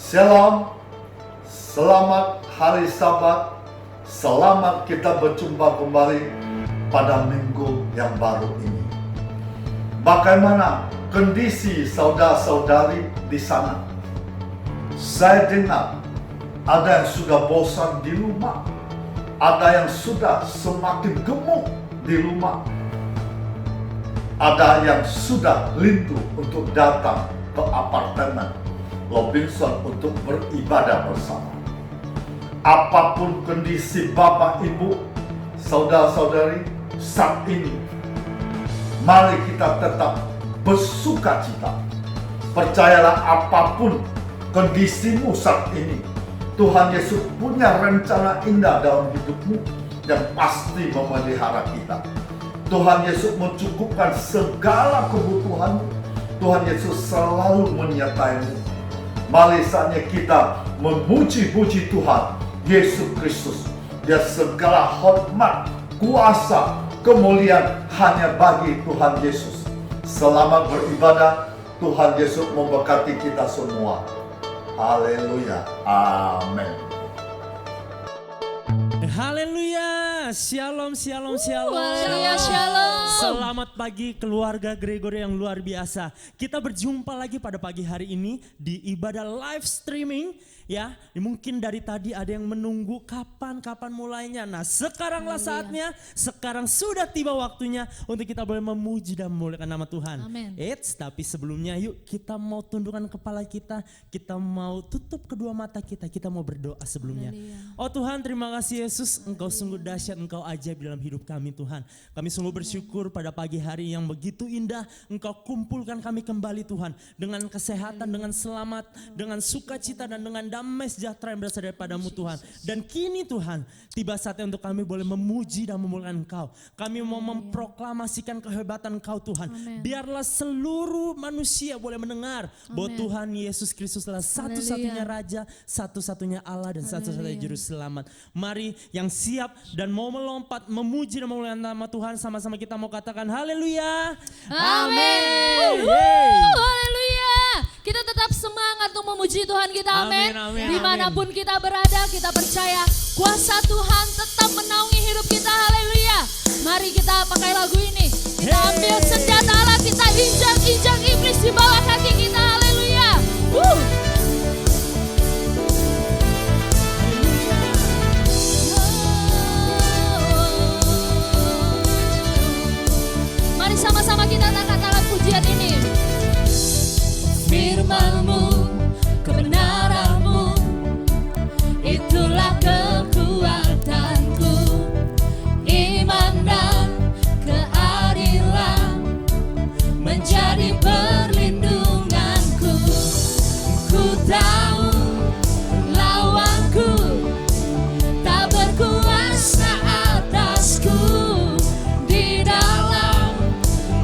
Shalom, selamat hari Sabat, selamat kita berjumpa kembali pada minggu yang baru ini. Bagaimana kondisi saudara-saudari di sana? Saya dengar ada yang sudah bosan di rumah, ada yang sudah semakin gemuk di rumah, ada yang sudah rindu untuk datang ke apartemen Robinson untuk beribadah bersama. Apapun kondisi Bapak, Ibu, saudara-saudari saat ini, mari kita tetap bersuka cita. Percayalah apapun kondisimu saat ini, Tuhan Yesus punya rencana indah dalam hidupmu yang pasti memelihara kita. Tuhan Yesus mencukupkan segala kebutuhanmu. Tuhan Yesus selalu menyertaimu. Mari saatnya kita memuji-puji Tuhan Yesus Kristus. Dia segala hormat, kuasa, kemuliaan hanya bagi Tuhan Yesus. Selamat beribadah. Tuhan Yesus memberkati kita semua. Haleluya. Amin. Haleluya, shalom, shalom, shalom. Haleluya, shalom. Selamat pagi keluarga Gregory yang luar biasa. Kita berjumpa lagi pada pagi hari ini di ibadah live streaming. Ya, mungkin dari tadi ada yang menunggu kapan mulainya. Nah, sekaranglah saatnya, sekarang sudah tiba waktunya untuk kita boleh memuji dan memuliakan nama Tuhan. Amin. Tapi sebelumnya yuk kita mau tundukkan kepala kita mau tutup kedua mata kita mau berdoa sebelumnya. Haleluya. Oh Tuhan, terima kasih Yesus, Engkau sungguh dahsyat, Engkau ajaib dalam hidup kami Tuhan. Kami sungguh bersyukur pada pagi hari yang begitu indah, Engkau kumpulkan kami kembali Tuhan. Dengan kesehatan, dengan selamat, dengan sukacita dan dengan damai sejahtera yang berasal daripadamu Tuhan. Dan kini Tuhan, tiba saatnya untuk kami boleh memuji dan memuliakan Engkau. Kami mau memproklamasikan kehebatan Engkau Tuhan. Amen. Biarlah seluruh manusia boleh mendengar bahwa Tuhan Yesus Kristus adalah satu-satunya Raja, satu-satunya Allah dan satu-satunya Juru Selamat. Mari yang siap dan mau melompat, memuji dan memuliakan nama Tuhan, sama-sama kita mau katakan haleluya. Amin. Yeay. Haleluya. Kita tetap semangat untuk memuji Tuhan kita. Amin. Amin, amin, Dimanapun kita berada, kita percaya kuasa Tuhan tetap menaungi hidup kita. Haleluya. Mari kita pakai lagu ini. Kita ambil senjata Allah, kita injak-injak iblis di bawah kaki kita. Haleluya. Mari sama-sama kita katakan pujian ini. Firman-Mu, kebenaran-Mu, itulah kekuatanku. Iman dan keadilan menjadi perlindunganku. Ku tahu lawanku tak berkuasa atasku. Di dalam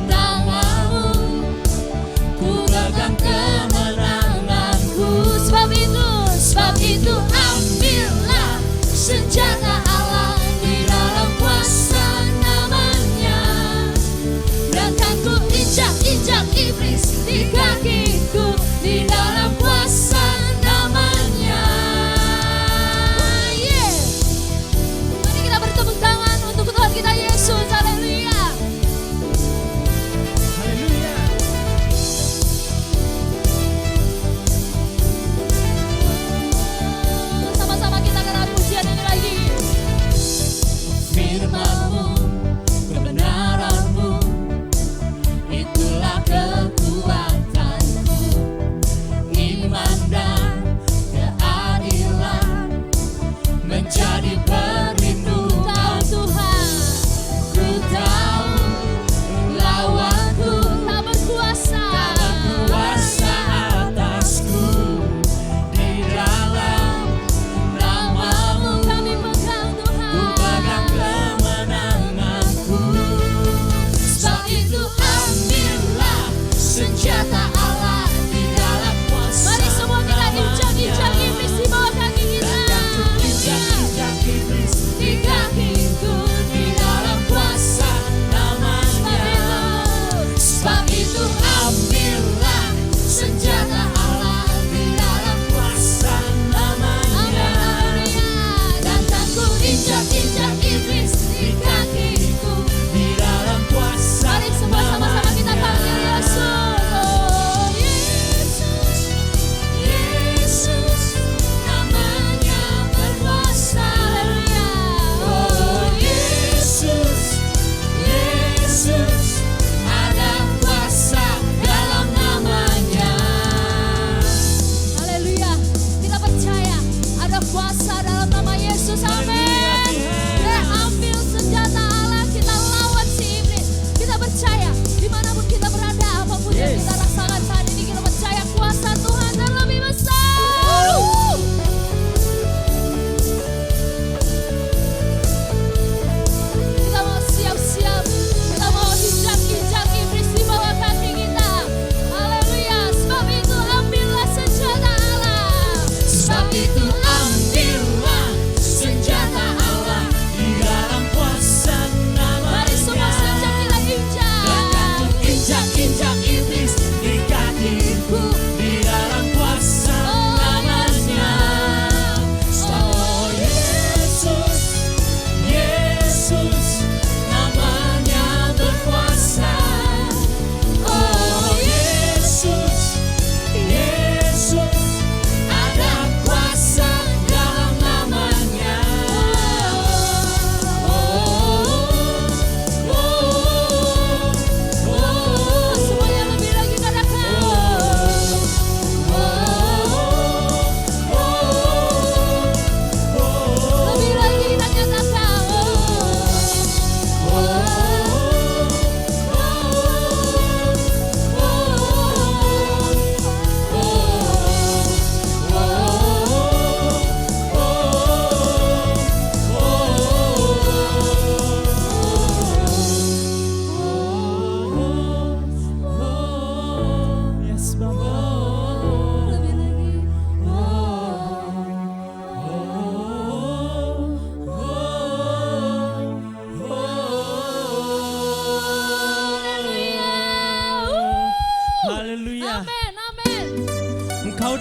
tangan-Mu ku pegang kemenanganku. Sebab itu ambillah senjata Allah di dalam kuasa namanya. Dan kan ku injak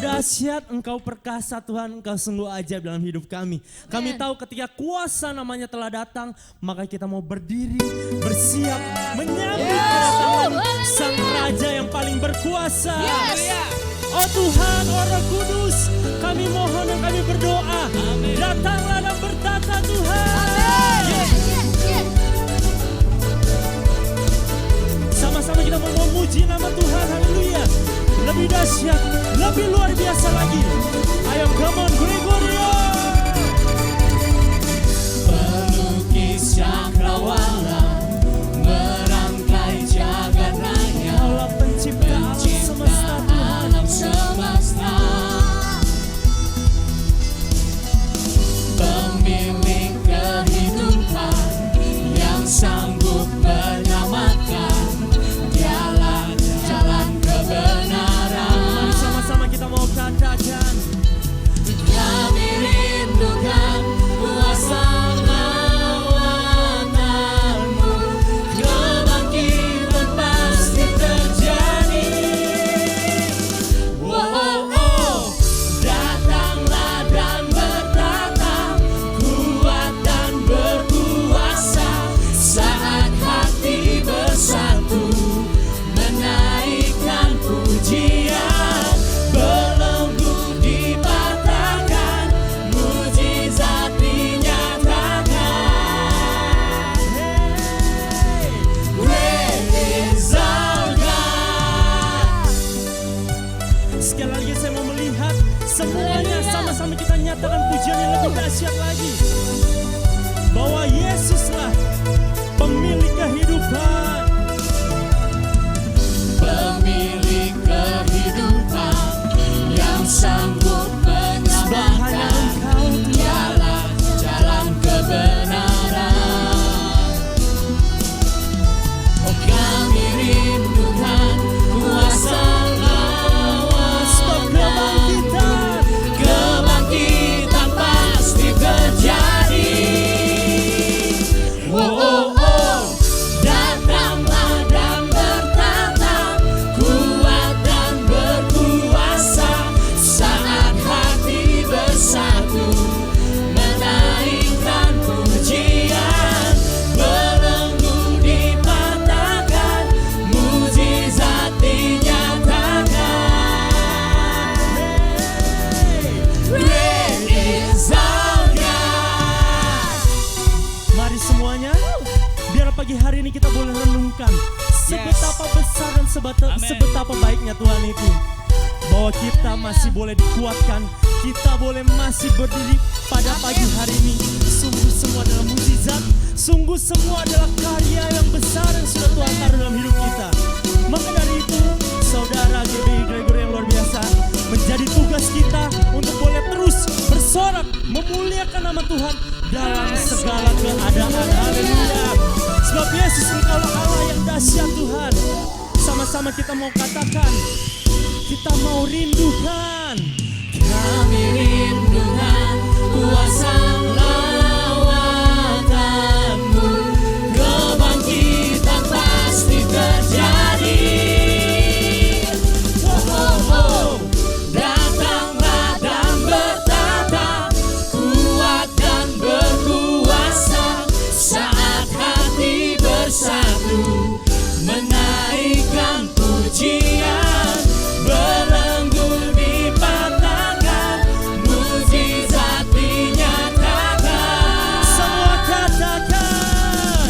dahsyat, Engkau perkasa Tuhan, Engkau sungguh ajaib dalam hidup kami. Kami tahu ketika kuasa namanya telah datang, maka kita mau berdiri, bersiap, menyambut kedatangan Sang Raja yang paling berkuasa. Oh Tuhan, oh Roh Kudus, kami mohon dan kami berdoa, datanglah dan bertata Tuhan. Sama-sama kita mau memuji nama Tuhan, haleluya. Lebih dahsyat, lebih luar biasa lagi. Ayo come on Gregorio. Pelukis cakrawala merangkai jagat raya, Allah pencipta alam semesta Tuhan. alam semesta, pemilik kehidupan yang sanggup menyelamatkan, jalan kebenaran. Sama-sama kita mau katakan, Kami rindukan kuasa lawatanmu, kebangkitan pasti terjadi. Datanglah dan bertata, kuat dan berkuasa, saat hati bersatu, menaikkan pujian, belenggu dipatahkan, mujizat dinyatakan. Great is our God. sekali lagi saya mau melihat semuanya sama-sama kita nyatakan pujian yang lebih dahsyat lagi. Bahwa Yesuslah pemilik kehidupan. Pemilik kehidupan yang sanggup Sebab hanya menyelamatkan, Engkau jalan kebenaran. Oh kami rindukan kuasa sebab lawatanmu, kebangkitan pasti terjadi. Datanglah dan bertata, kuat dan berkuasa, saat hati bersatu, menaikkan pujian, belenggu dipatahkan, mujizat dinyatakan. Great is our God. Mari semuanya, biar pagi hari ini kita boleh renungkan sebetapa besar dan sebetapa baiknya Tuhan itu. Bahwa kita masih boleh dikuatkan, kita boleh masih berdiri pada pagi hari ini. Sungguh semua adalah mujizat, sungguh semua adalah karya yang besar yang sudah Tuhan taruh dalam hidup kita. Maka dari itu, saudara GBI Gregorio yang luar biasa, menjadi tugas kita untuk boleh terus bersorak memuliakan nama Tuhan dalam segala keadaan. Haleluya. Sebab Yesus Engkaulah Allah yang dahsyat Tuhan. Sama-sama kita mau katakan, kita mau rindukan. Kami rindukan kuasa lawatanmu, kebangkitan pasti terjadi. Datanglah dan bertata, kuat dan berkuasa, saat hati bersatu, menaikkan pujian, belenggu dipatahkan, mujizat dinyatakan. Semua katakan,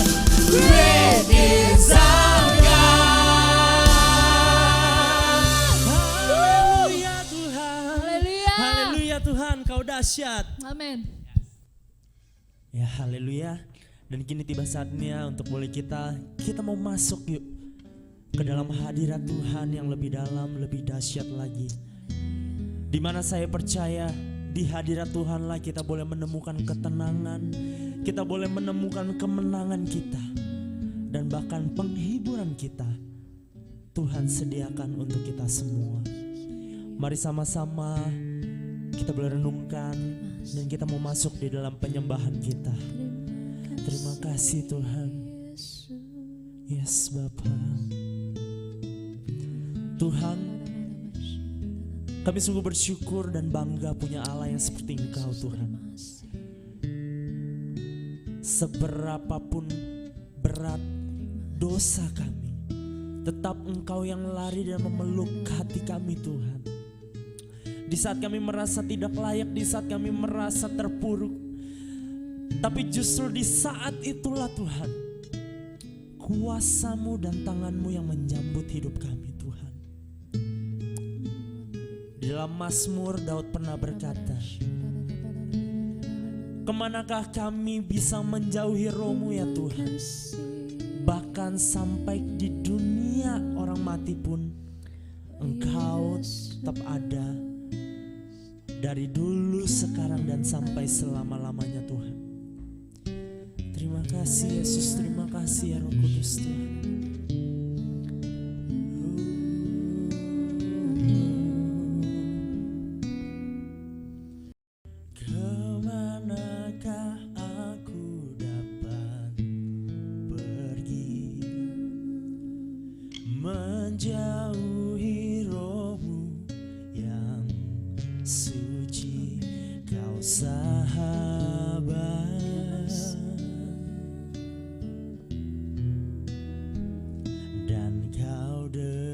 Great is our God. haleluya Tuhan. Haleluya. Haleluya Tuhan, Kau dahsyat. Amin. Ya haleluya. Dan kini tiba saatnya untuk boleh kita mau masuk yuk ke dalam hadirat Tuhan yang lebih dalam, lebih dahsyat lagi. Di mana saya percaya di hadirat Tuhanlah kita boleh menemukan ketenangan, kita boleh menemukan kemenangan kita, dan bahkan penghiburan kita Tuhan sediakan untuk kita semua. Mari sama-sama kita boleh renungkan dan kita mau masuk di dalam penyembahan kita. Terima kasih Tuhan. Yes Bapa. Tuhan, Kami sungguh bersyukur dan bangga punya Allah yang seperti Engkau Tuhan. Seberapapun berat dosa kami, tetap Engkau yang lari dan memeluk hati kami Tuhan. Di saat kami merasa tidak layak, di saat kami merasa terpuruk, tapi justru di saat itulah Tuhan, kuasa-Mu dan tangan-Mu yang menjambut hidup kami Tuhan. Di dalam Mazmur Daud pernah berkata, kemanakah kami bisa menjauhi Roh-Mu ya Tuhan? Bahkan sampai di dunia orang mati pun Engkau tetap ada, dari dulu, sekarang, dan sampai selama-lamanya Tuhan. Terima kasih Yesus, terima kasih ya Roh Kudus Tuhan. Kemanakah aku dapat pergi, menjauhi Roh-Mu yang suci, Kau sahabat, dan Kau dekat.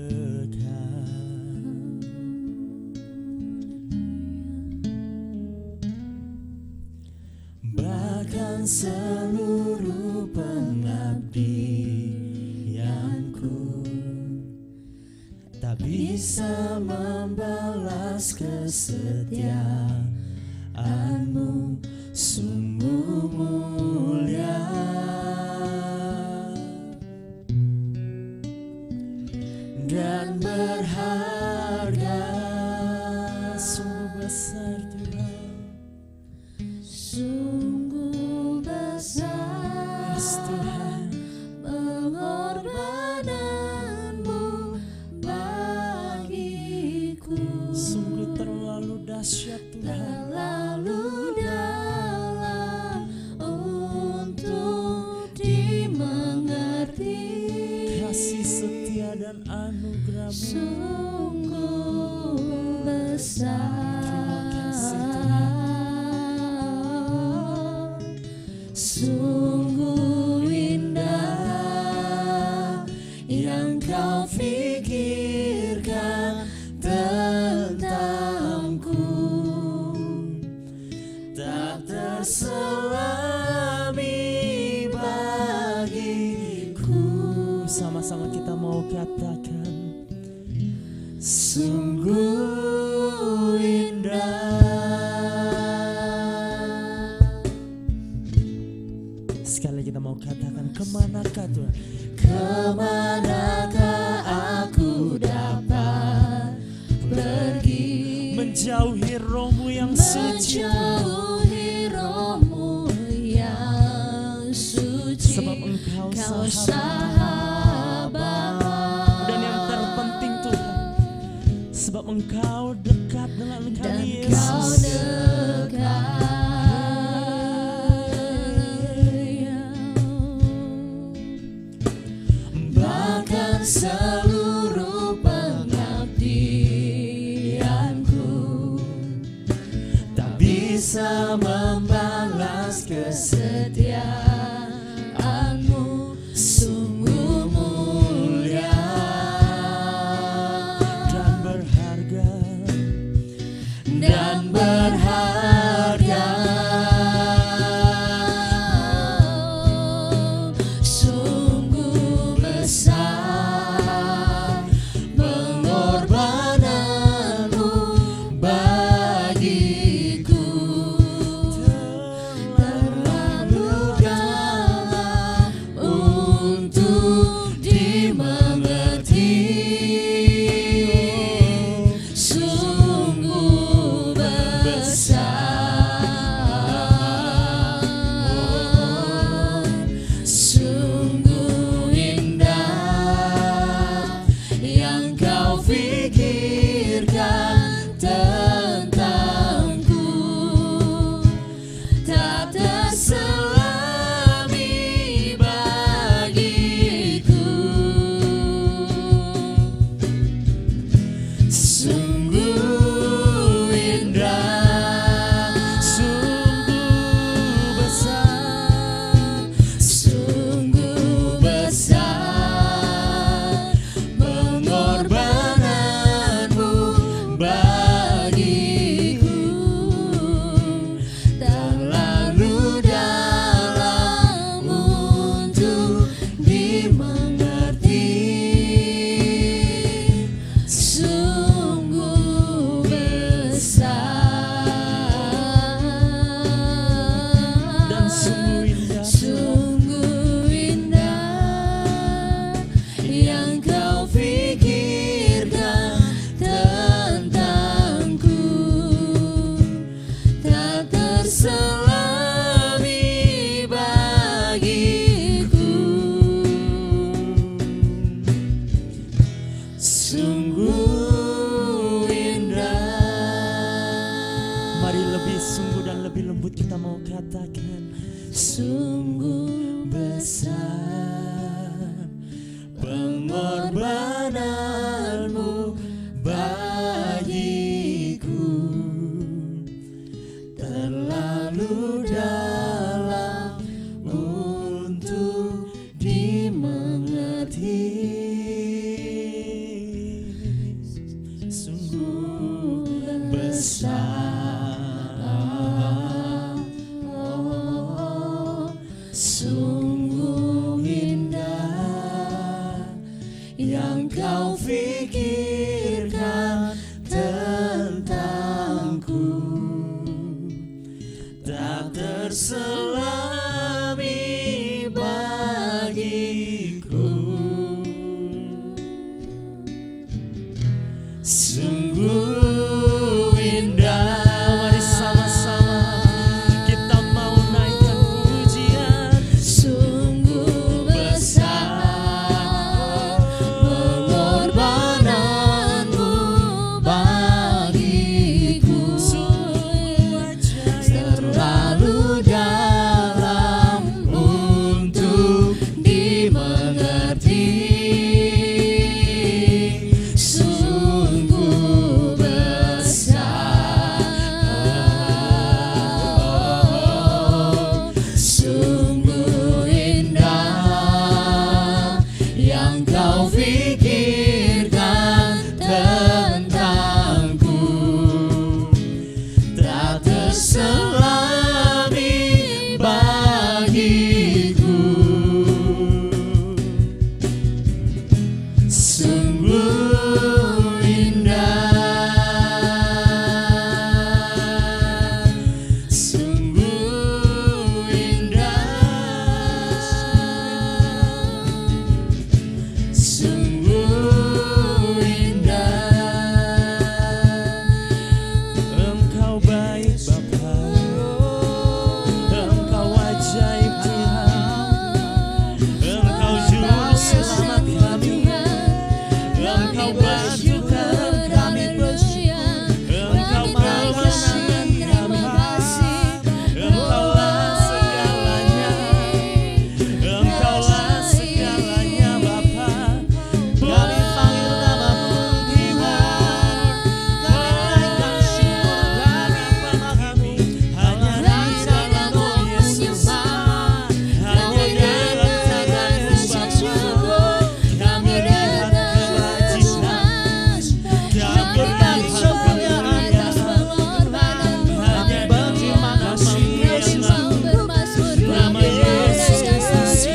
Bahkan seluruh pengabdianku tak bisa membalas kesetiaan-Mu, sungguh mulia dan berharga. Sungguh besar Tuhan, Sungguh besar yes Tuhan. pengorbananmu bagiku, Sungguh terlalu dahsyat Tuhan, terlalu dalam untuk dimengerti. kasih setia dan anugerah-Mu. Sungguh besar, sungguh indah yang Kau pikirkan tentangku, tak terselami bagiku. Sama-sama kita mau katakan, sungguh indah. sekali kita mau katakan, kemanakah Tuhan? Kemanakah aku dapat pergi, Menjauhi Roh-Mu yang suci Tuhan. menjauhi Roh-Mu yang suci, Sebab Engkau Kau sahabat. sahabat, Dan yang terpenting Tuhan, sebab Engkau dekat dengan dan kami Kau Yesus. dekat. Bahkan seluruh pengabdianku tak bisa membalas kesetiaan-Mu, sungguh mulia Dan berharga, dan berharga. Sungguh besar sungguh indah. Mari lebih sungguh dan lebih lembut kita mau katakan, Sungguh besar pengorbananmu bagiku, terlalu dalam untuk dimengerti. sungguh Besar, oh, sungguh indah yang kau pikirkan tentangku, tak terselami bagiku. Sungguh indah. Mari sama-sama kita mau naikkan pujian. Sungguh besar pengorbananmu bagiku, terlalu dalam untuk dimengerti. Sungguh besar, sungguh indah yang kau pikirkan tentangku, tak terselami bagiku. Sungguh indah, sungguh indah, sungguh indah. Engkau baik Bapa, Engkau ajaib Tuhan, Engkau juru selamat kami, Engkau bantukan kami, Engkau pemenangan kami, Engkaulah segalanya, Engkaulah segalanya Bapa. Kami panggil namamu Tuhan, kami naikkan syukur dari bapa kami, hanya di dalam Yesus, hanya dalam tangan-Mu Bapa, kami lihat keajaiban, kami lihat kemuliaan-Nya, hanya berterima kasih Yesus, nama Yesus Kristus. Terima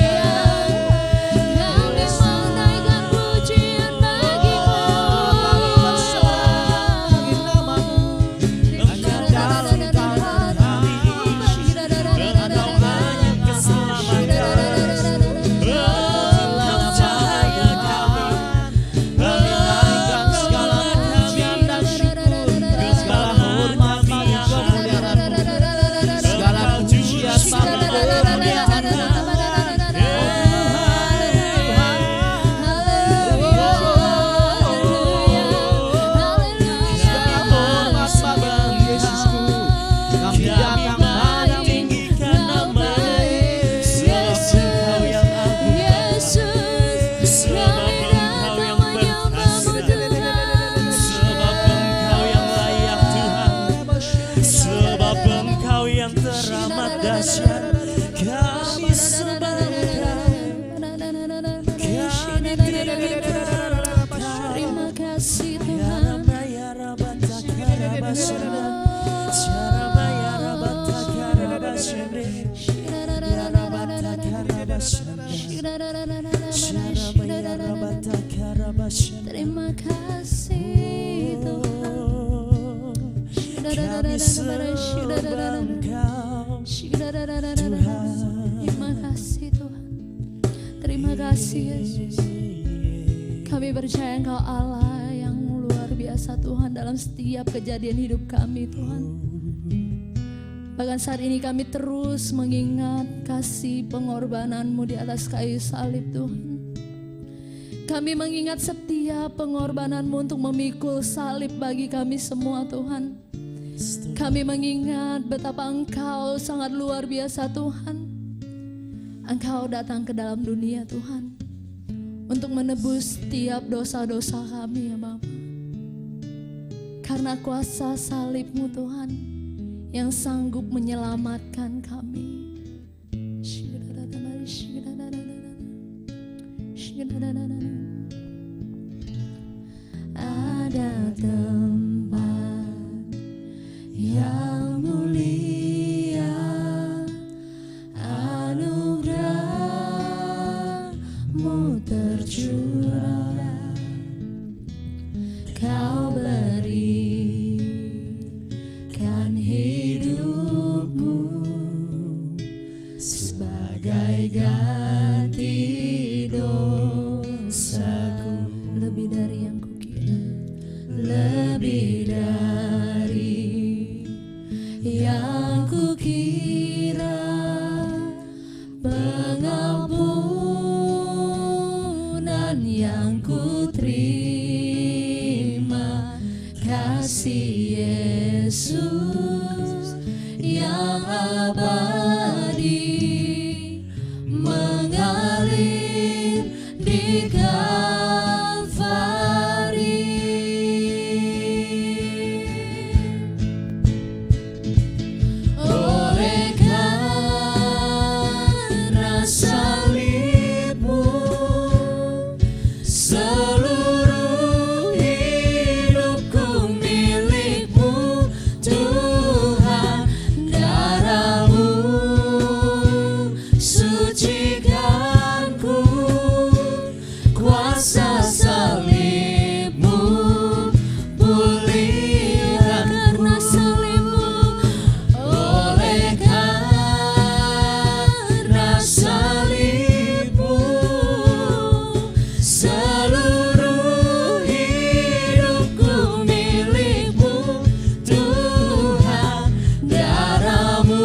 kasih Tuhan. Terima kasih Tuhan. Kami sembah Engkau, Terima kasih Tuhan. Terima kasih Yesus. Kami percaya Engkau Allah yang luar biasa Tuhan dalam setiap kejadian hidup kami Tuhan. Bahkan saat ini kami terus mengingat kasih pengorbanan-Mu di atas kayu salib Tuhan. Kami mengingat setiap pengorbananmu untuk memikul salib bagi kami semua Tuhan. Kami mengingat betapa Engkau sangat luar biasa Tuhan. Engkau datang ke dalam dunia Tuhan untuk menebus setiap dosa-dosa kami ya Bapa. Karena kuasa salib-Mu Tuhan yang sanggup menyelamatkan kami. Ada tempat yang mulia, anugerah-Mu tercurah, Kau berikan hidup-Mu sebagai ganti dosaku. Lebih dari yang kukira, lebih dari yang kukira, pengampunan yang kuterima, kasih Yesus yang abadi mengalir di Kalvari. Oleh karena salib-Mu, seluruh hidupku milik-Mu Tuhan. Darah-Mu sucikanku, kuasa salib-Mu pulihkan karena salib-Mu. Oleh karena salib-Mu, seluruh hidupku milik-Mu Tuhan. Darah-Mu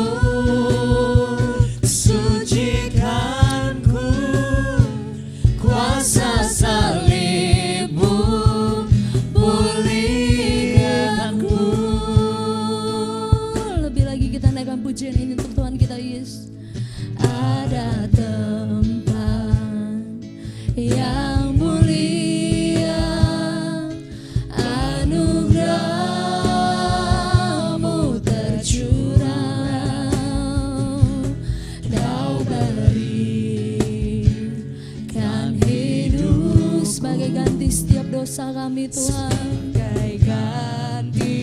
sucikanku, kuasa salib-Mu pulihkanku. Lebih lagi kita naikkan pujian ini untuk Tuhan kita Yesus. Ada tempat yang mulia, anugerah-Mu tercurah, Kau berikan hidup sebagai ganti setiap dosa kami Tuhan. Sebagai ganti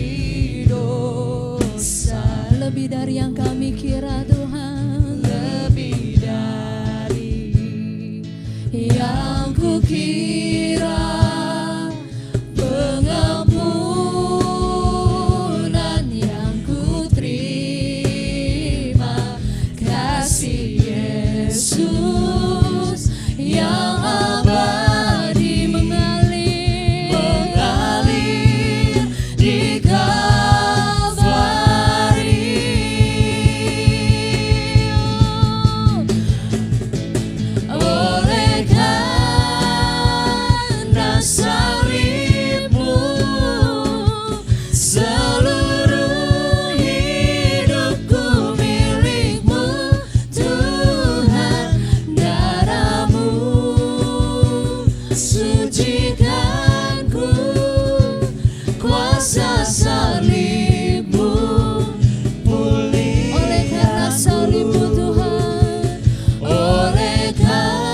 dosa, lebih dari yang kami kira Tuhan, lebih dari yang kukira, pengampunan yang kuterima, kasih Yesus yang abadi mengalir di Kalvari. Oleh karena salib-Mu, seluruh hidupku milik-Mu Tuhan. Darah-Mu sucikanku, kuasa salib-Mu pulih. Oleh karena salib-Mu Tuhan, oleh karena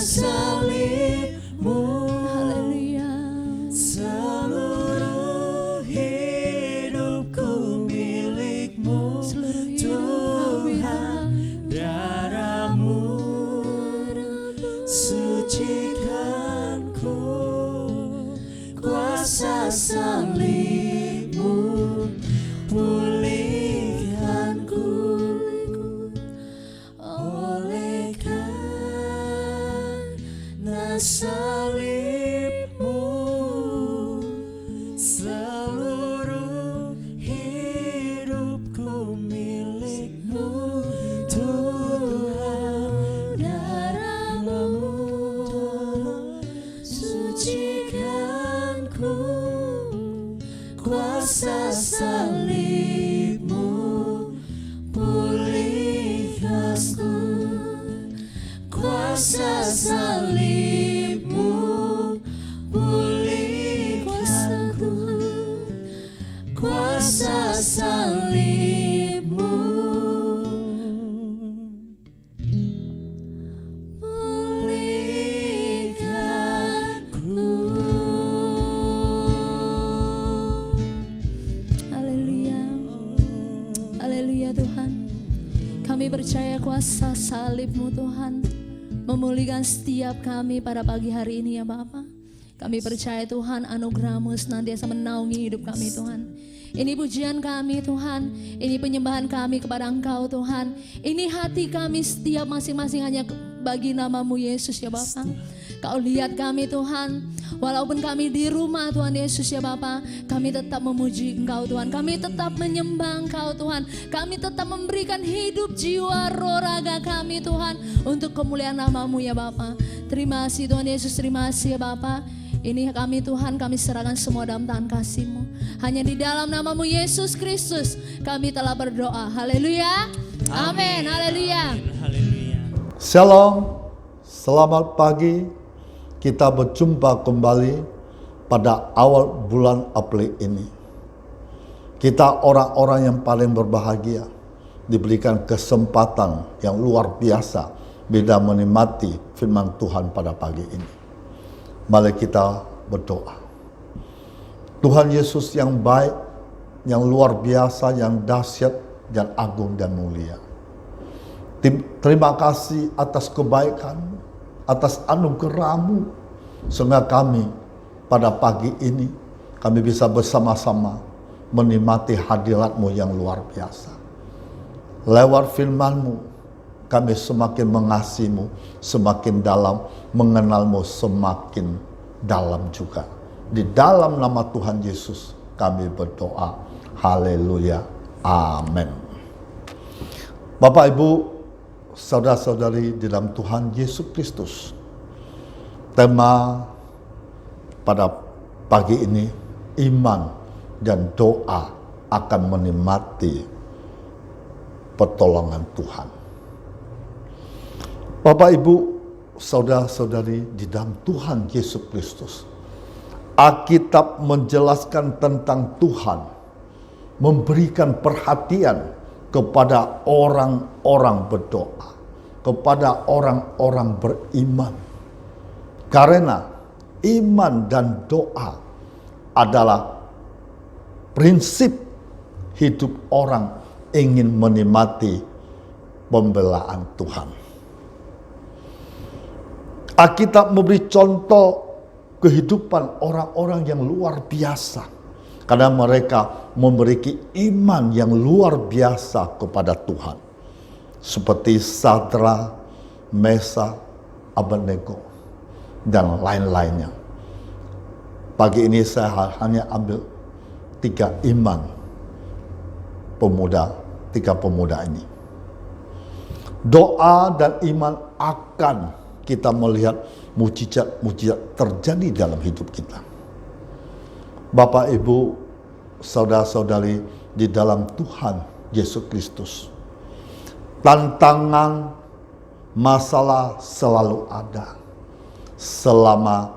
salib-Mu, haleluya, seluruh hidupku milik-Mu Tuhan. Darah-Mu sucikanku, kuasa salib-Mu pulihkanku. Oleh karena salib-Mu, seluruh hidupku milik-Mu Tuhan. Darah-Mu percaya kuasa salib-Mu Tuhan memulihkan setiap kami pada pagi hari ini ya Bapa. Kami percaya Tuhan anugerah-Mu senantiasa menaungi hidup kami Tuhan. Ini pujian kami Tuhan, ini penyembahan kami kepada Engkau Tuhan. Ini hati kami setiap masing-masing hanya bagi nama-Mu Yesus ya Bapa. Kau lihat kami Tuhan, walaupun kami di rumah Tuhan Yesus ya Bapa, kami tetap memuji Engkau Tuhan. Kami tetap menyembah Engkau Tuhan. Kami tetap memberikan hidup, jiwa, roh, raga kami Tuhan untuk kemuliaan nama-Mu ya Bapa. Terima kasih Tuhan Yesus, terima kasih ya Bapa. Ini kami Tuhan, kami serahkan semua dalam tangan kasih-Mu. Hanya di dalam nama-Mu Yesus Kristus kami telah berdoa. Haleluya. Amin. Haleluya. Haleluya. Shalom, selamat pagi. Kita berjumpa kembali pada awal bulan April ini. Kita orang-orang yang paling berbahagia, diberikan kesempatan yang luar biasa bila menikmati firman Tuhan pada pagi ini. Mari kita berdoa. Tuhan Yesus yang baik, yang luar biasa, yang dahsyat, yang agung dan mulia. Terima kasih atas kebaikan, atas anugerah-Mu, sehingga kami pada pagi ini kami bisa bersama-sama menikmati hadirat-Mu yang luar biasa. Lewat firman-Mu kami semakin mengasihi-Mu, semakin dalam mengenal-Mu, semakin dalam juga. Di dalam nama Tuhan Yesus kami berdoa. Haleluya. Amin. Bapak, Ibu, saudara-saudari di dalam Tuhan Yesus Kristus. Tema pada pagi ini, iman dan doa akan menikmati pertolongan Tuhan. Bapak, Ibu, saudara-saudari di dalam Tuhan Yesus Kristus. Alkitab menjelaskan tentang Tuhan memberikan perhatian kepada orang-orang berdoa, kepada orang-orang beriman. Karena iman dan doa adalah prinsip hidup orang ingin menikmati pembelaan Tuhan. Alkitab memberi contoh kehidupan orang-orang yang luar biasa. Karena mereka memiliki iman yang luar biasa kepada Tuhan. Seperti Sadra, Mesa, Abednego, dan lain-lainnya. Pagi ini saya hanya ambil 3 iman tiga pemuda ini. Doa dan iman akan kita melihat mujizat-mujizat terjadi dalam hidup kita. Bapak, Ibu, saudara-saudari di dalam Tuhan Yesus Kristus. Tantangan, masalah selalu ada selama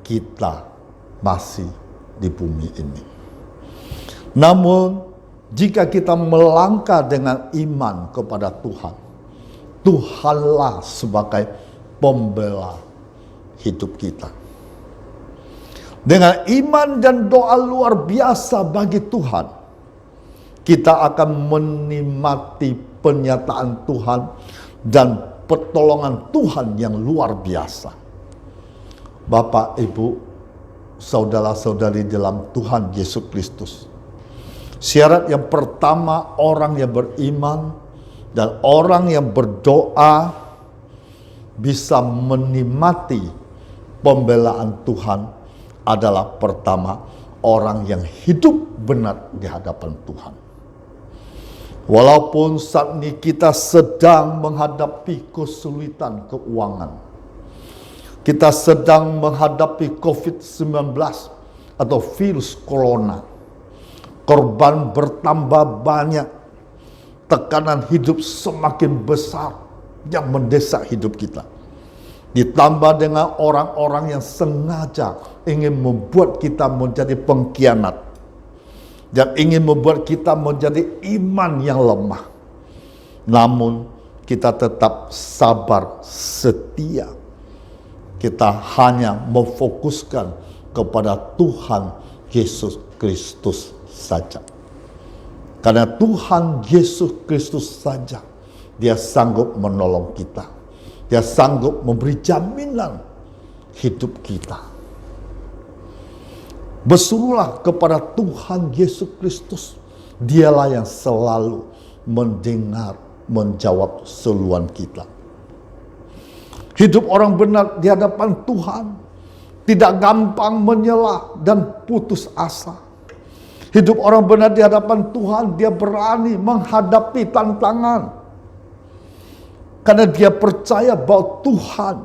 kita masih di bumi ini. Namun, jika kita melangkah dengan iman kepada Tuhan, Tuhanlah sebagai pembela hidup kita. Dengan iman dan doa luar biasa bagi Tuhan, kita akan menikmati penyataan Tuhan dan pertolongan Tuhan yang luar biasa. Bapak, Ibu, saudara-saudari dalam Tuhan Yesus Kristus. Syarat yang pertama orang yang beriman dan orang yang berdoa bisa menikmati pembelaan Tuhan adalah pertama orang yang hidup benar di hadapan Tuhan. Walaupun saat ini kita sedang menghadapi kesulitan keuangan, kita sedang menghadapi COVID-19 atau virus corona, korban bertambah banyak, tekanan hidup semakin besar yang mendesak hidup kita. Ditambah dengan orang-orang yang sengaja ingin membuat kita menjadi pengkhianat dan ingin membuat kita menjadi iman yang lemah. Namun kita tetap sabar, setia. Kita hanya memfokuskan kepada Tuhan Yesus Kristus saja. Karena Tuhan Yesus Kristus saja Dia sanggup menolong kita. Dia sanggup memberi jaminan hidup kita. Berserulah kepada Tuhan Yesus Kristus. Dialah yang selalu mendengar, menjawab seruan kita. Hidup orang benar di hadapan Tuhan tidak gampang menyela dan putus asa. Hidup orang benar di hadapan Tuhan, dia berani menghadapi tantangan. Karena dia percaya bahwa Tuhan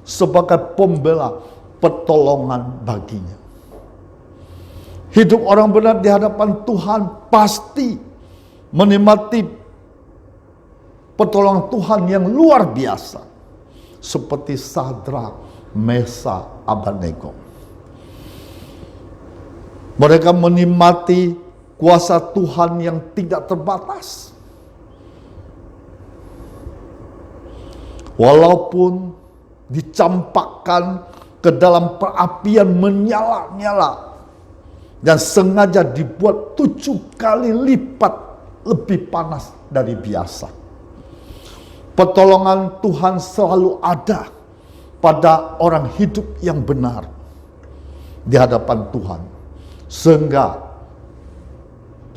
sebagai pembela pertolongan baginya. Hidup orang benar di hadapan Tuhan pasti menikmati pertolongan Tuhan yang luar biasa. Seperti Sadrak, Mesa, Abednego. Mereka menikmati kuasa Tuhan yang tidak terbatas. Walaupun dicampakkan ke dalam perapian menyala-nyala dan sengaja dibuat 7 kali lipat lebih panas dari biasa. Pertolongan Tuhan selalu ada pada orang hidup yang benar di hadapan Tuhan. Sehingga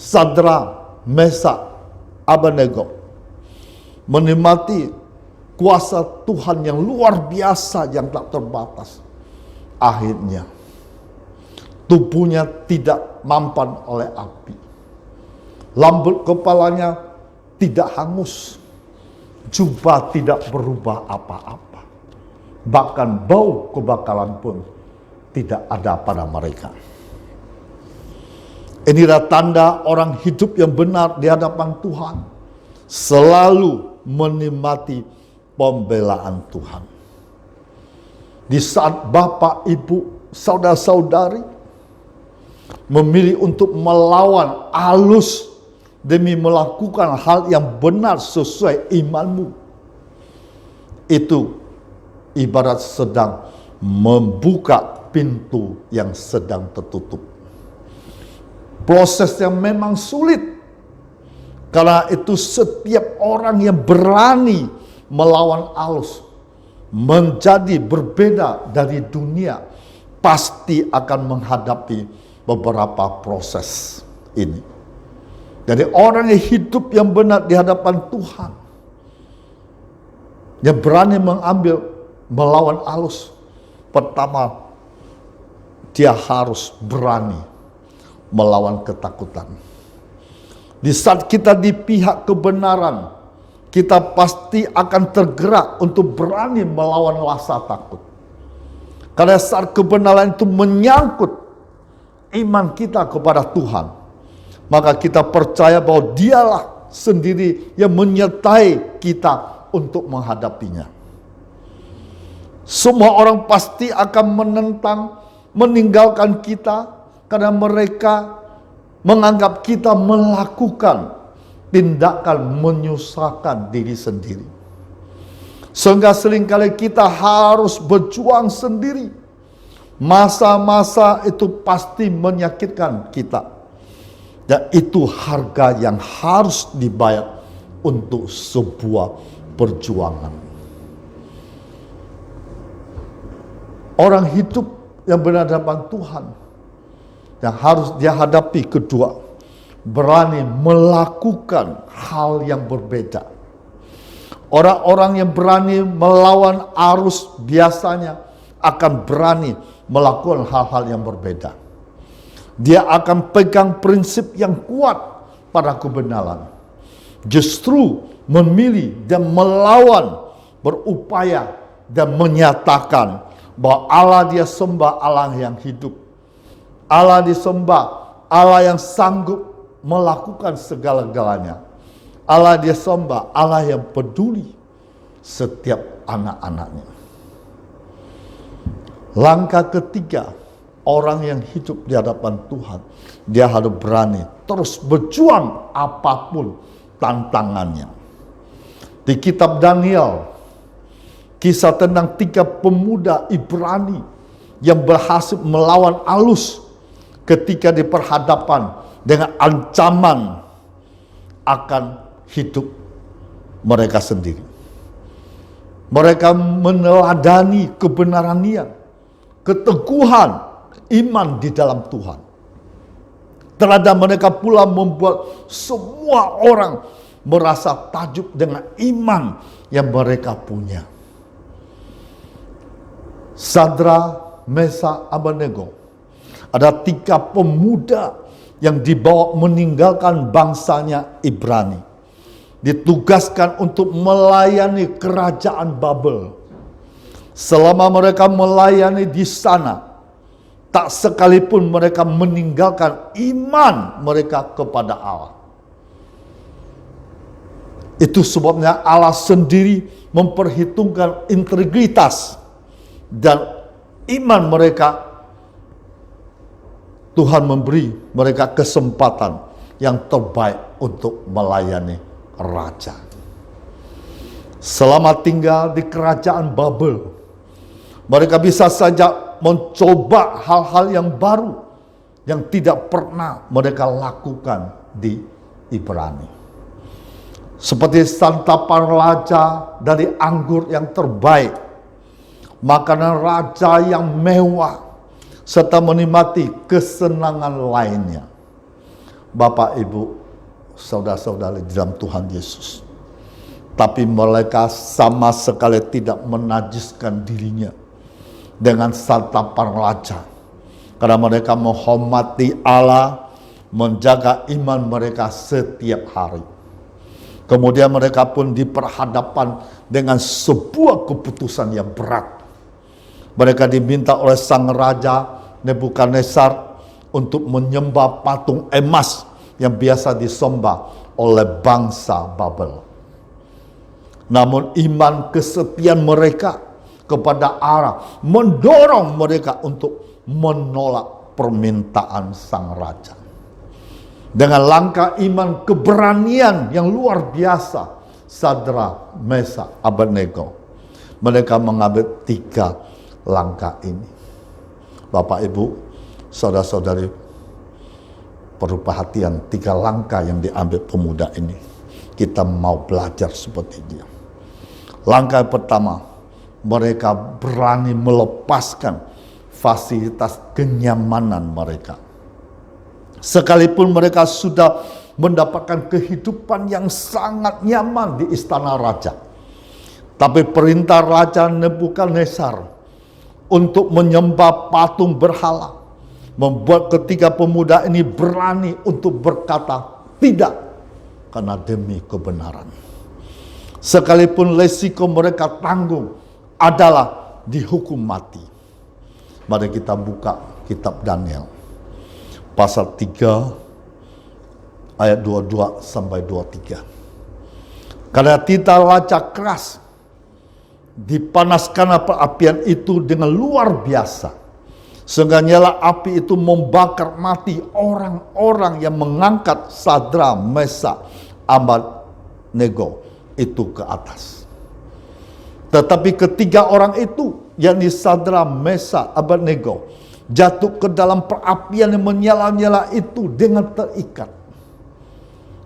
Sadrak, Mesa, Abednego menikmati kuasa Tuhan yang luar biasa yang tak terbatas. Akhirnya tubuhnya tidak mampan oleh api. Rambut kepalanya tidak hangus. Jubah tidak berubah apa-apa. Bahkan bau kebakaran pun tidak ada pada mereka. Inilah tanda orang hidup yang benar di hadapan Tuhan. Selalu menikmati pembelaan Tuhan. Di saat Bapak, Ibu, saudara-saudari memilih untuk melawan arus demi melakukan hal yang benar sesuai imanmu, itu ibarat sedang membuka pintu yang sedang tertutup. Proses yang memang sulit. Karena itu setiap orang yang berani melawan arus menjadi berbeda dari dunia pasti akan menghadapi beberapa proses ini. Jadi orang yang hidup yang benar di hadapan Tuhan, yang berani melawan arus, pertama dia harus berani melawan ketakutan. Di saat kita di pihak kebenaran, kita pasti akan tergerak untuk berani melawan rasa takut. Karena saat kebenaran itu menyangkut iman kita kepada Tuhan, maka kita percaya bahwa Dialah sendiri yang menyertai kita untuk menghadapinya. Semua orang pasti akan menentang, meninggalkan kita, karena mereka menganggap kita melakukan tindakan menyusahkan diri sendiri. Sehingga seringkali kita harus berjuang sendiri. Masa-masa itu pasti menyakitkan kita. Dan itu harga yang harus dibayar untuk sebuah perjuangan. Orang hidup yang berhadapan Tuhan, yang harus dia hadapi kedua, berani melakukan hal yang berbeda. Orang-orang yang berani melawan arus biasanya akan berani melakukan hal-hal yang berbeda. Dia akan pegang prinsip yang kuat pada kebenaran. Justru memilih dan melawan, berupaya dan menyatakan bahwa Allah dia sembah Allah yang hidup. Allah disembah, Allah yang sanggup melakukan segala-galanya. Allah disembah, Allah yang peduli setiap anak-anaknya. Langkah ketiga, orang yang hidup di hadapan Tuhan, dia harus berani terus berjuang apapun tantangannya. Di kitab Daniel, kisah tentang 3 pemuda Ibrani yang berhasil melawan arus ketika diperhadapkan dengan ancaman akan hidup mereka sendiri. Mereka meneladani kebenaran Dia, keteguhan iman di dalam Tuhan. Teladan mereka pula membuat semua orang merasa takjub dengan iman yang mereka punya. Sadra, Mesa, Abednego, ada 3 pemuda yang dibawa meninggalkan bangsanya Ibrani, ditugaskan untuk melayani kerajaan Babel. Selama mereka melayani di sana, tak sekalipun mereka meninggalkan iman mereka kepada Allah. Itu sebabnya Allah sendiri memperhitungkan integritas dan iman mereka. Tuhan memberi mereka kesempatan yang terbaik untuk melayani raja. Selama tinggal di kerajaan Babel, mereka bisa saja mencoba hal-hal yang baru yang tidak pernah mereka lakukan di Ibrani. Seperti santapan raja dari anggur yang terbaik, makanan raja yang mewah, serta menikmati kesenangan lainnya. Bapak, Ibu, saudara-saudari di dalam Tuhan Yesus. Tapi mereka sama sekali tidak menajiskan dirinya dengan santapan raja. Karena mereka menghormati Allah, menjaga iman mereka setiap hari. Kemudian mereka pun diperhadapkan dengan sebuah keputusan yang berat. Mereka diminta oleh sang raja Nebukadnezar untuk menyembah patung emas yang biasa disembah oleh bangsa Babel. Namun iman kesetiaan mereka kepada Allah mendorong mereka untuk menolak permintaan sang raja. Dengan langkah iman keberanian yang luar biasa, Sadra, Mesa, Abednego, mereka mengambil 3 langkah ini. Bapak, Ibu, saudara-saudari, perlu perhatian 3 langkah yang diambil pemuda ini. Kita mau belajar seperti dia. Langkah pertama, mereka berani melepaskan fasilitas kenyamanan mereka. Sekalipun mereka sudah mendapatkan kehidupan yang sangat nyaman di istana raja, tapi perintah Raja Nebukadnezar untuk menyembah patung berhala membuat ketiga pemuda ini berani untuk berkata tidak karena demi kebenaran. Sekalipun resiko mereka tanggung adalah dihukum mati. Mari kita buka kitab Daniel pasal 3 ayat 22 sampai 23. Karena titah raja keras, dipanaskan apian itu dengan luar biasa, sehingga nyala api itu membakar mati orang-orang yang mengangkat Sadra, Mesa, Abednego itu ke atas. Tetapi ketiga orang itu, yakni Sadra, Mesa, Abednego, jatuh ke dalam perapian yang menyala-nyala itu dengan terikat.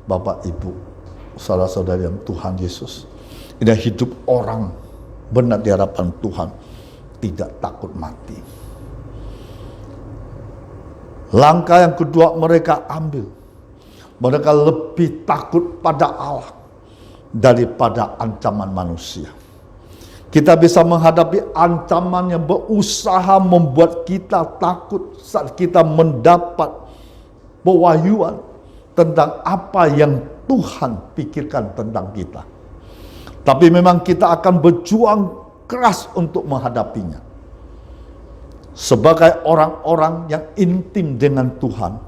Bapak, Ibu, saudara-saudari yang Tuhan Yesus, ini hidup orang benar di hadapan Tuhan, tidak takut mati. Langkah yang kedua mereka ambil, mereka lebih takut pada Allah daripada ancaman manusia. Kita bisa menghadapi ancaman yang berusaha membuat kita takut saat kita mendapat pewahyuan tentang apa yang Tuhan pikirkan tentang kita. Tapi memang kita akan berjuang keras untuk menghadapinya. Sebagai orang-orang yang intim dengan Tuhan,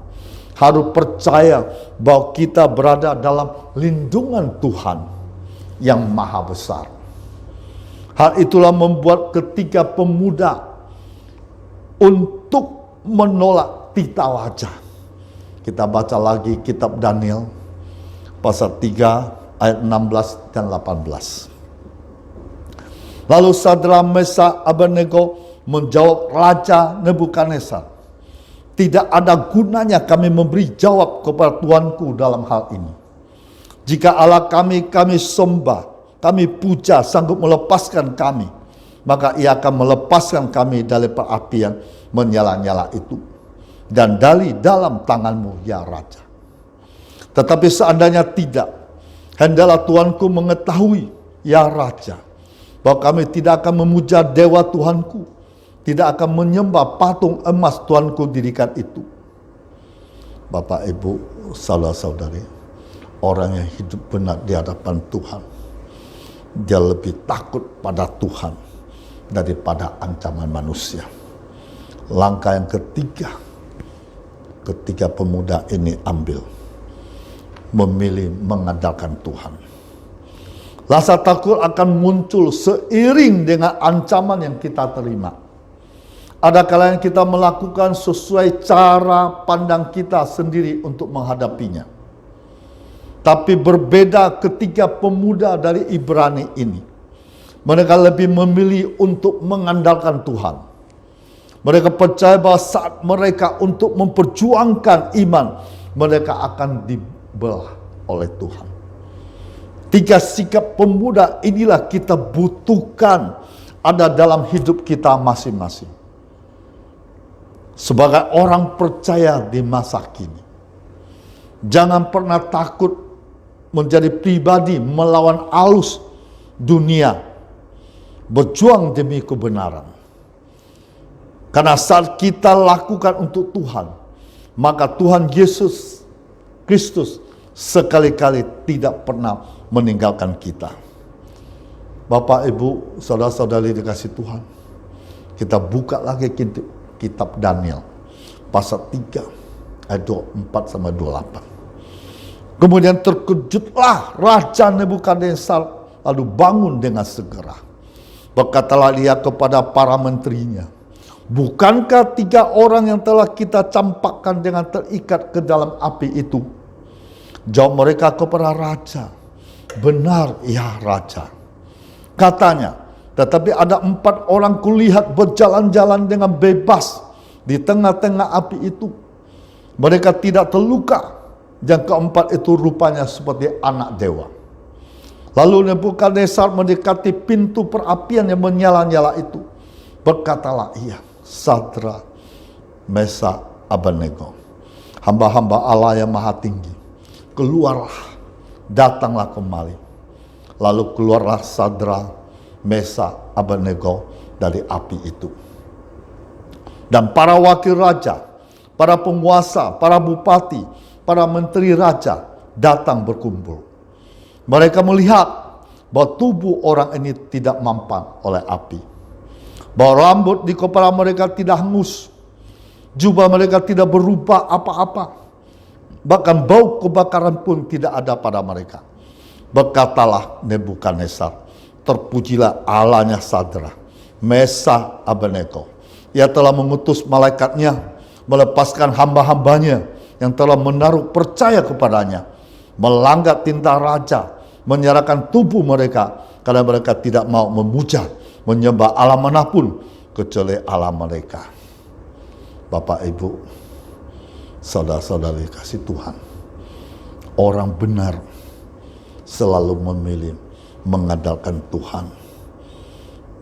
harus percaya bahwa kita berada dalam lindungan Tuhan yang maha besar. Hal itulah membuat ketiga pemuda untuk menolak titah raja. Kita baca lagi kitab Daniel pasal 3 ayat 16 dan 18. Lalu Sadra, Mesa, Abednego menjawab Raja Nebukadnezar, tidak ada gunanya kami memberi jawab kepada tuanku dalam hal ini. Jika Allah kami sembah, kami puja, sanggup melepaskan kami, maka Ia akan melepaskan kami dari api yang menyala-nyala itu, dan dari dalam tangan-Mu, ya Raja. Tetapi seandainya tidak, hendaklah Tuanku mengetahui, ya Raja, bahwa kami tidak akan memuja dewa Tuanku, tidak akan menyembah patung emas Tuanku dirikan itu. Bapak, Ibu, saudara-saudari, orang yang hidup benar di hadapan Tuhan, dia lebih takut pada Tuhan daripada ancaman manusia. Langkah yang ketiga, ketika pemuda ini memilih mengandalkan Tuhan. Rasa takut akan muncul seiring dengan ancaman yang kita terima. Ada kalanya kita melakukan sesuai cara pandang kita sendiri untuk menghadapinya. Tapi berbeda ketika pemuda dari Ibrani ini. Mereka lebih memilih untuk mengandalkan Tuhan. Mereka percaya bahwa saat mereka untuk memperjuangkan iman, mereka akan dibelah oleh Tuhan. Tiga sikap pemuda inilah kita butuhkan ada dalam hidup kita masing-masing. Sebagai orang percaya di masa kini, jangan pernah takut menjadi pribadi melawan arus dunia, berjuang demi kebenaran. Karena saat kita lakukan untuk Tuhan, maka Tuhan Yesus Kristus sekali-kali tidak pernah meninggalkan kita. Bapak, Ibu, saudara-saudari dikasih Tuhan, kita buka lagi kitab Daniel pasal 3 ayat 24 sampai 28. Kemudian terkejutlah Raja Nebukadnezar, lalu bangun dengan segera. Berkatalah dia kepada para menterinya, bukankah 3 orang yang telah kita campakkan dengan terikat ke dalam api itu? Jawab mereka kepada raja, benar ya Raja. Katanya, tetapi ada 4 orang kulihat berjalan-jalan dengan bebas di tengah-tengah api itu. Mereka tidak terluka. Yang keempat itu rupanya seperti anak dewa. Lalu Nebukadnezar mendekati pintu perapian yang menyala-nyala itu. Berkatalah ia, Sadrak, Mesak, Abednego, hamba-hamba Allah yang maha tinggi, keluarlah, datanglah kembali. Lalu keluarlah Sadrak, Mesak, Abednego dari api itu. Dan para wakil raja, para penguasa, para bupati, para menteri raja datang berkumpul. Mereka melihat bahwa tubuh orang ini tidak mampan oleh api, bahwa rambut di kepala mereka tidak hangus, jubah mereka tidak berubah apa-apa, bahkan bau kebakaran pun tidak ada pada mereka. Berkatalah Nebukadnezar, terpujilah Allahnya Sadrak, Mesak, Abednego. Ia telah mengutus malaikatnya melepaskan hamba-hambanya yang telah menaruh percaya kepadanya, melanggar tinta raja, menyerahkan tubuh mereka karena mereka tidak mau memuja, menyembah Allah manapun kecuali Allah mereka. Bapak, Ibu, saudara-saudari kasih Tuhan, orang benar selalu memilih mengandalkan Tuhan,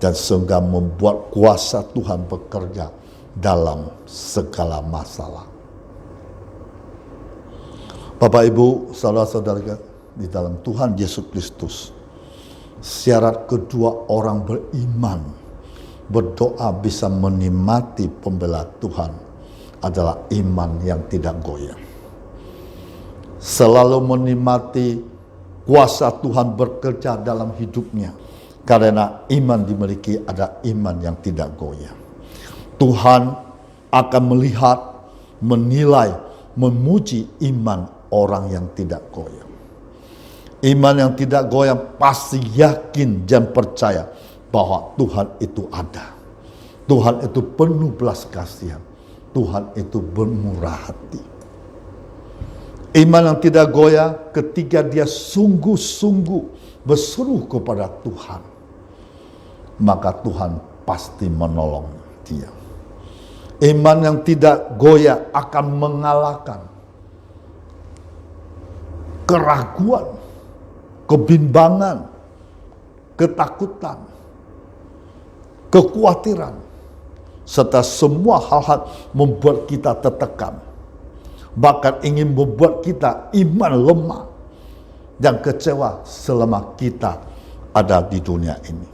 dan sehingga membuat kuasa Tuhan bekerja dalam segala masalah. Bapak, Ibu, saudara-saudara di dalam Tuhan Yesus Kristus, syarat kedua orang beriman berdoa bisa menikmati pembela Tuhan adalah iman yang tidak goyah. Selalu menikmati kuasa Tuhan bekerja dalam hidupnya, karena iman dimiliki ada iman yang tidak goyah. Tuhan akan melihat, menilai, memuji iman orang yang tidak goyah. Iman yang tidak goyah pasti yakin dan percaya bahwa Tuhan itu ada. Tuhan itu penuh belas kasihan. Tuhan itu bermurah hati. Iman yang tidak goyah ketika dia sungguh-sungguh berseru kepada Tuhan, maka Tuhan pasti menolong dia. Iman yang tidak goyah akan mengalahkan keraguan, kebimbangan, ketakutan, kekhawatiran, serta semua hal-hal membuat kita tertekan, bahkan ingin membuat kita iman lemah dan kecewa selama kita ada di dunia ini.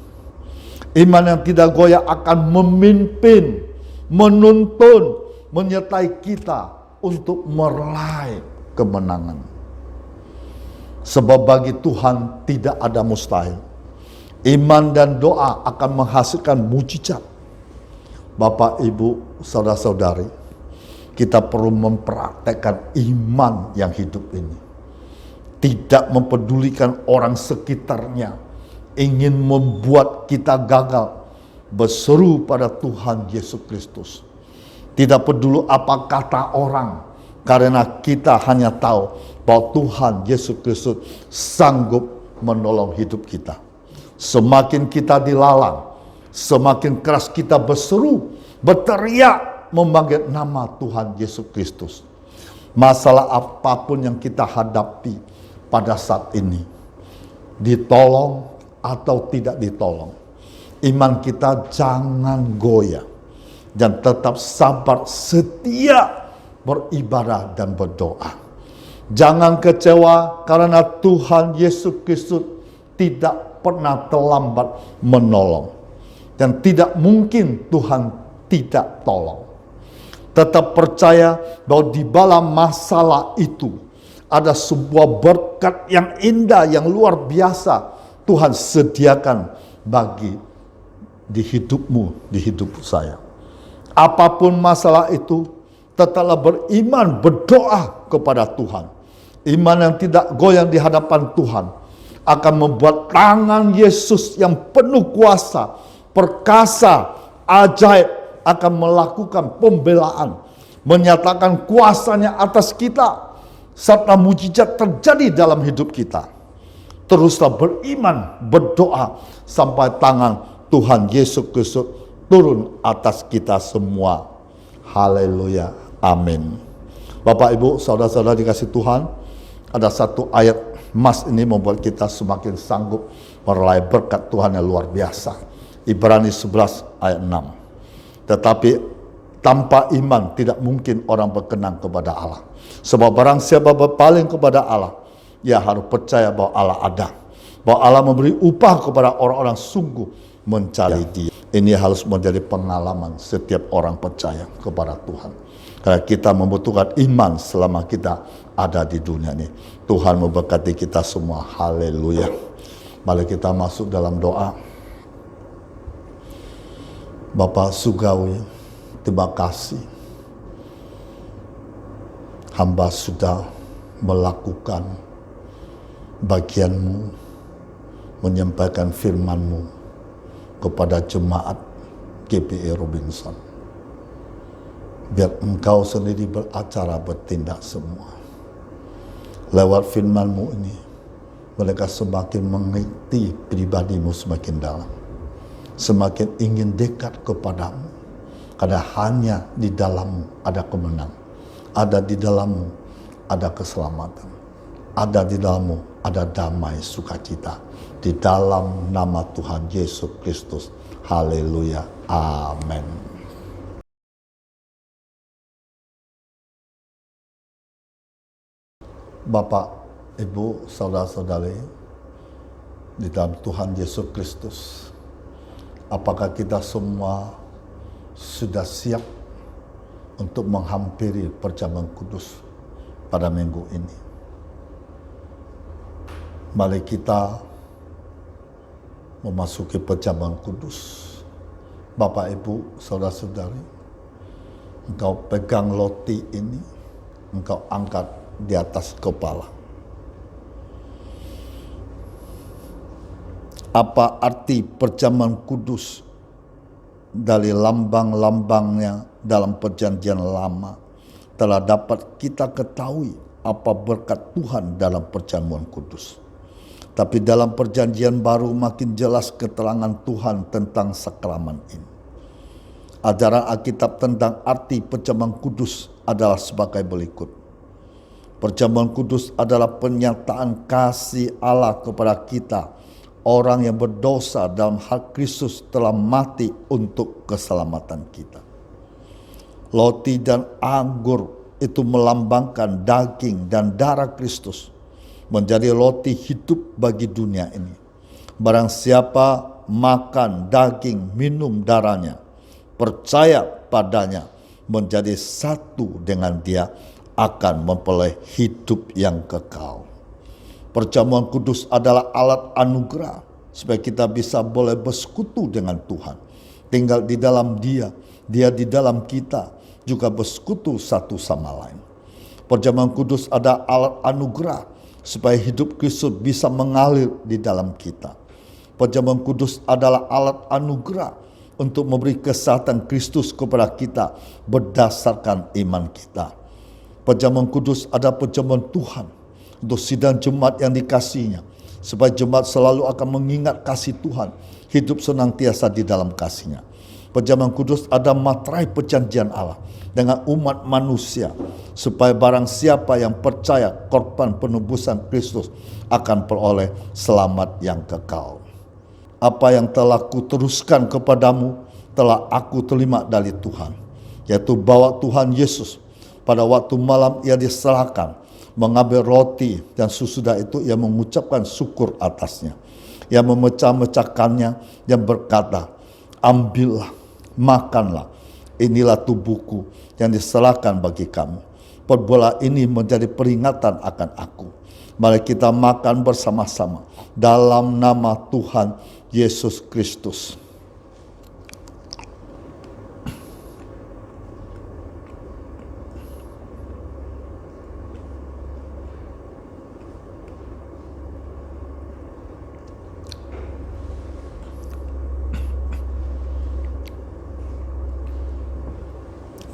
Iman yang tidak goyah akan memimpin, menuntun, menyertai kita untuk meraih kemenangan. Sebab bagi Tuhan tidak ada mustahil. Iman dan doa akan menghasilkan mujizat. Bapak, Ibu, saudara-saudari, kita perlu mempraktekkan iman yang hidup ini. Tidak mempedulikan orang sekitarnya, ingin membuat kita gagal, berseru pada Tuhan Yesus Kristus. Tidak peduli apa kata orang, karena kita hanya tahu bahwa Tuhan Yesus Kristus sanggup menolong hidup kita. Semakin kita dilalang, semakin keras kita berseru, berteriak, memanggil nama Tuhan Yesus Kristus. Masalah apapun yang kita hadapi pada saat ini, ditolong atau tidak ditolong, iman kita jangan goyah dan tetap sabar, setia, beribadah dan berdoa. Jangan kecewa karena Tuhan Yesus Kristus tidak pernah terlambat menolong. Dan tidak mungkin Tuhan tidak tolong. Tetap percaya bahwa di dalam masalah itu ada sebuah berkat yang indah, yang luar biasa Tuhan sediakan bagi di hidupmu, di hidup saya. Apapun masalah itu, tetaplah beriman, berdoa kepada Tuhan. Iman yang tidak goyang di hadapan Tuhan akan membuat tangan Yesus yang penuh kuasa, perkasa, ajaib akan melakukan pembelaan, menyatakan kuasanya atas kita, serta mujizat terjadi dalam hidup kita. Teruslah beriman, berdoa sampai tangan Tuhan Yesus Kristus turun atas kita semua. Haleluya, amin. Bapak, Ibu, saudara-saudara dikasih Tuhan, ada satu ayat emas ini membuat kita semakin sanggup meraih berkat Tuhan yang luar biasa. Ibrani 11 ayat 6. Tetapi tanpa iman tidak mungkin orang berkenan kepada Allah. Sebab barang siapa berpaling kepada Allah, ia harus percaya bahwa Allah ada, bahwa Allah memberi upah kepada orang-orang sungguh mencari Dia. Ini harus menjadi pengalaman setiap orang percaya kepada Tuhan. Karena kita membutuhkan iman selama kita ada di dunia ini. Tuhan memberkati kita semua. Haleluya. Mari kita masuk dalam doa. Bapak Surgawi, terima kasih. Hamba sudah melakukan bagianmu, menyampaikan firman-Mu kepada jemaat GPI Robinson. Biar Engkau sendiri beracara, bertindak semua. Lewat firman-Mu ini, mereka semakin mengerti pribadi-Mu semakin dalam. Semakin ingin dekat kepadamu. Karena hanya di dalam-Mu ada kemenangan. Ada di dalam-Mu ada keselamatan. Ada di dalam-Mu ada damai sukacita. Di dalam nama Tuhan Yesus Kristus. Haleluya. Amin. Bapak, Ibu, saudara-saudari, di dalam Tuhan Yesus Kristus, apakah kita semua sudah siap untuk menghampiri perjamuan kudus pada minggu ini? Mari kita memasuki perjamuan kudus. Bapak, Ibu, saudara-saudari, engkau pegang roti ini, engkau angkat di atas kepala. Apa arti perjamuan kudus dari lambang-lambangnya dalam perjanjian lama telah dapat kita ketahui apa berkat Tuhan dalam perjamuan kudus. Tapi dalam perjanjian baru makin jelas keterangan Tuhan tentang sakramen ini. Ajaran Alkitab tentang arti perjamuan kudus adalah sebagai berikut. Perjamuan kudus adalah penyataan kasih Allah kepada kita, orang yang berdosa dalam hal Kristus telah mati untuk keselamatan kita. Roti dan anggur itu melambangkan daging dan darah Kristus, menjadi roti hidup bagi dunia ini. Barang siapa makan daging, minum darahnya, percaya padanya, menjadi satu dengan dia, akan memperoleh hidup yang kekal. Perjamuan kudus adalah alat anugerah supaya kita bisa boleh bersekutu dengan Tuhan, tinggal di dalam Dia, Dia di dalam kita, juga bersekutu satu sama lain. Perjamuan kudus adalah alat anugerah supaya hidup Kristus bisa mengalir di dalam kita. Perjamuan kudus adalah alat anugerah untuk memberi kesehatan Kristus kepada kita berdasarkan iman kita. Perjamuan kudus adalah perjamuan Tuhan untuk sidang jemaat yang dikasihinya, supaya jemaat selalu akan mengingat kasih Tuhan, hidup senantiasa di dalam kasih-Nya. Perjamuan kudus adalah materai perjanjian Allah dengan umat manusia, supaya barang siapa yang percaya korban penebusan Kristus akan peroleh selamat yang kekal. Apa yang telah kuteruskan kepadamu telah aku terima dari Tuhan, yaitu bahwa Tuhan Yesus pada waktu malam ia diserahkan, mengambil roti dan sesudah itu ia mengucapkan syukur atasnya. Ia memecah-mecahkannya dan berkata, ambillah, makanlah, inilah tubuhku yang diserahkan bagi kamu. Perbuatlah ini menjadi peringatan akan aku. Mari kita makan bersama-sama dalam nama Tuhan Yesus Kristus.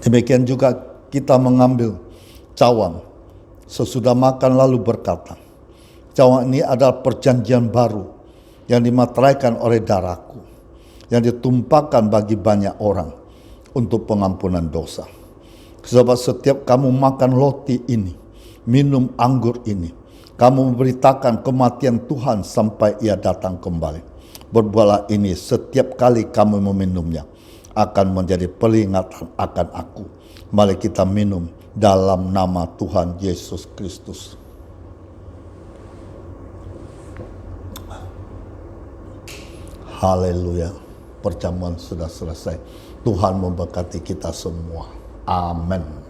Demikian juga kita mengambil cawan sesudah makan lalu berkata, cawan ini adalah perjanjian baru yang dimateraikan oleh darahku, yang ditumpahkan bagi banyak orang untuk pengampunan dosa. Sebab setiap kamu makan roti ini, minum anggur ini, kamu memberitakan kematian Tuhan sampai ia datang kembali. Berbuatlah ini setiap kali kamu meminumnya, akan menjadi peringatan akan aku. Mari kita minum dalam nama Tuhan Yesus Kristus. Haleluya. Perjamuan sudah selesai. Tuhan memberkati kita semua. Amin.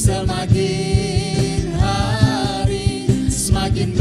Semakin hari, semakin